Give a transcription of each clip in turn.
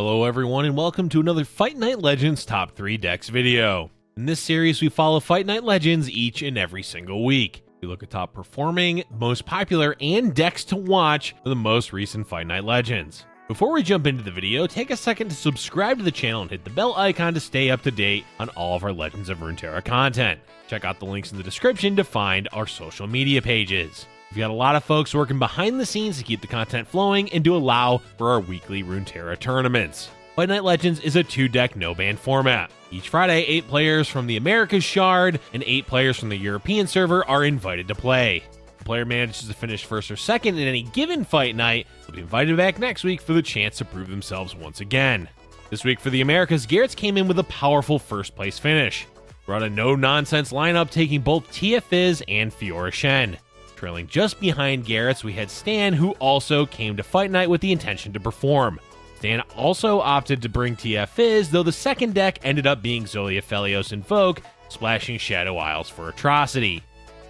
Hello everyone and welcome to another Fight Night Legends Top 3 Decks video. In this series we follow Fight Night Legends each and every single week. We look at top performing, most popular, and decks to watch for the most recent Fight Night Legends. Before we jump into the video, take a second to subscribe to the channel and hit the bell icon to stay up to date on all of our Legends of Runeterra content. Check out the links in the description to find our social media pages. We've got a lot of folks working behind the scenes to keep the content flowing and to allow for our weekly Runeterra tournaments. Fight Night Legends is a 2-deck no-ban format. Each Friday, 8 players from the Americas Shard and 8 players from the European server are invited to play. If the player manages to finish first or second in any given fight night, they'll be invited back next week for the chance to prove themselves once again. This week for the Americas, Garretz came in with a powerful first place finish. Brought a no-nonsense lineup taking both TFiz and Fiora Shen. Trailing just behind Garretz, we had Stan, who also came to Fight Night with the intention to perform. Stan also opted to bring TFiz, though the second deck ended up being Zolia Felios Invoke, splashing Shadow Isles for Atrocity.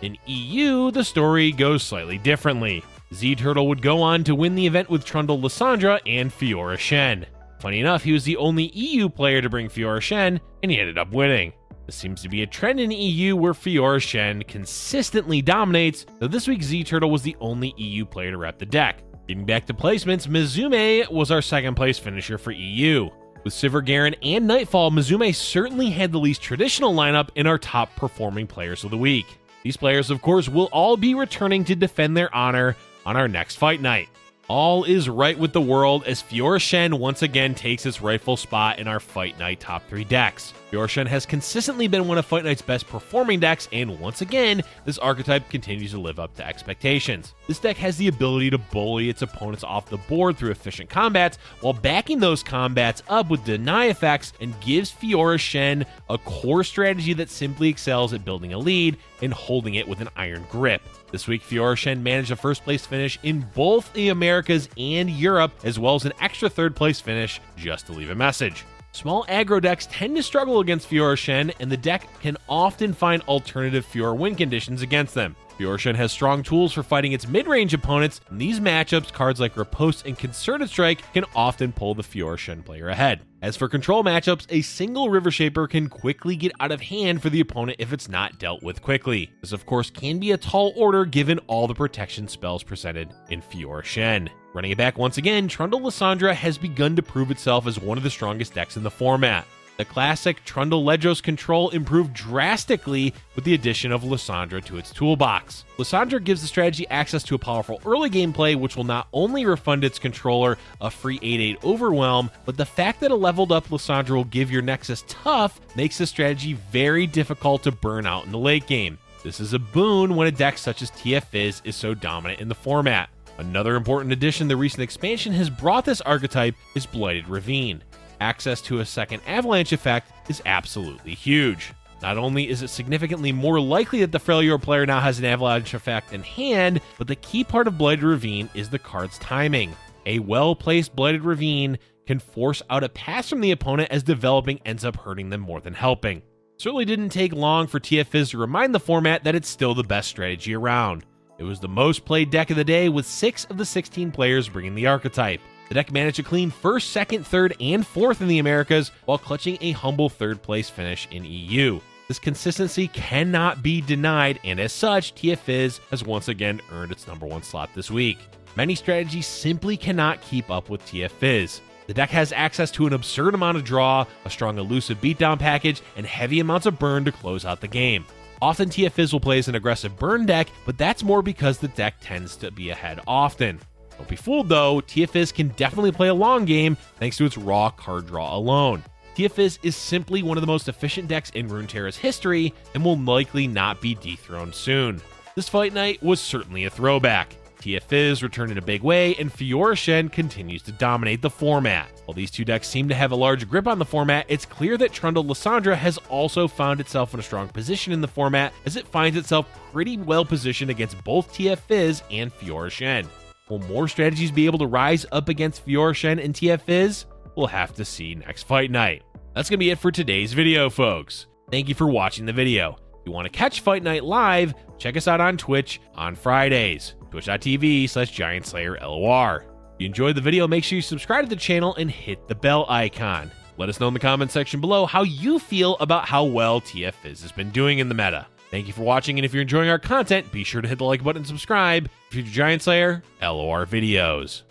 In EU, the story goes slightly differently. zTurtlee would go on to win the event with Trundle Lissandra and Fiora Shen. Funny enough, he was the only EU player to bring Fiora Shen, and he ended up winning. This seems to be a trend in EU where Fiora Shen consistently dominates, though this week zTurtlee was the only EU player to rep the deck. Getting back to placements, Mizume was our second place finisher for EU. With Sivir Garen and Nightfall, Mizume certainly had the least traditional lineup in our top performing players of the week. These players, of course, will all be returning to defend their honor on our next fight night. All is right with the world as Fiora Shen once again takes its rightful spot in our Fight Night top 3 decks. Fiora Shen has consistently been one of Fight Night's best performing decks, and once again, this archetype continues to live up to expectations. This deck has the ability to bully its opponents off the board through efficient combats, while backing those combats up with deny effects, and gives Fiora Shen a core strategy that simply excels at building a lead and holding it with an iron grip. This week, Fiora Shen managed a first place finish in both the Americas and Europe, as well as an extra third place finish just to leave a message. Small aggro decks tend to struggle against Fiora Shen, and the deck can often find alternative Fiora win conditions against them. Fiora Shen has strong tools for fighting its mid-range opponents. In these matchups, cards like Riposte and Concerted Strike can often pull the Fiora Shen player ahead. As for control matchups, a single River Shaper can quickly get out of hand for the opponent if it's not dealt with quickly. This, of course, can be a tall order given all the protection spells presented in Fiora Shen. Running it back once again, Trundle Lissandra has begun to prove itself as one of the strongest decks in the format. The classic Trundle Ledros control improved drastically with the addition of Lissandra to its toolbox. Lissandra gives the strategy access to a powerful early game play, which will not only refund its controller a free 8/8 overwhelm, but the fact that a leveled up Lissandra will give your Nexus tough makes the strategy very difficult to burn out in the late game. This is a boon when a deck such as TFiz is so dominant in the format. Another important addition the recent expansion has brought this archetype is Blighted Ravine. Access to a second avalanche effect is absolutely huge. Not only is it significantly more likely that the Freljord player now has an avalanche effect in hand, but the key part of Blighted Ravine is the card's timing. A well-placed Blighted Ravine can force out a pass from the opponent as developing ends up hurting them more than helping. It certainly didn't take long for TFiz to remind the format that it's still the best strategy around. It was the most played deck of the day, with 6 of the 16 players bringing the archetype. The deck managed to clean first, second, third, and fourth in the Americas while clutching a humble third place finish in EU. This consistency cannot be denied, and as such, TFiz has once again earned its #1 slot this week. Many strategies simply cannot keep up with TFiz. The deck has access to an absurd amount of draw, a strong elusive beatdown package, and heavy amounts of burn to close out the game. Often TFiz will play as an aggressive burn deck, but that's more because the deck tends to be ahead often. Don't be fooled though, TFiz can definitely play a long game thanks to its raw card draw alone. TFiz is simply one of the most efficient decks in Runeterra's history and will likely not be dethroned soon. This fight night was certainly a throwback. TFiz returned in a big way, and Fiora Shen continues to dominate the format. While these two decks seem to have a large grip on the format, it's clear that Trundle Lissandra has also found itself in a strong position in the format, as it finds itself pretty well positioned against both TFiz and Fiora Shen. Will more strategies be able to rise up against Fiora Shen and TFiz? We'll have to see next fight night. That's going to be it for today's video, folks. Thank you for watching the video. If you want to catch Fight Night live, check us out on Twitch on Fridays, twitch.tv/GiantSlayerLor. If you enjoyed the video, make sure you subscribe to the channel and hit the bell icon. Let us know in the comments section below how you feel about how well TF Fizz has been doing in the meta. Thank you for watching, and if you're enjoying our content, be sure to hit the like button and subscribe for future Giant Slayer LoR videos.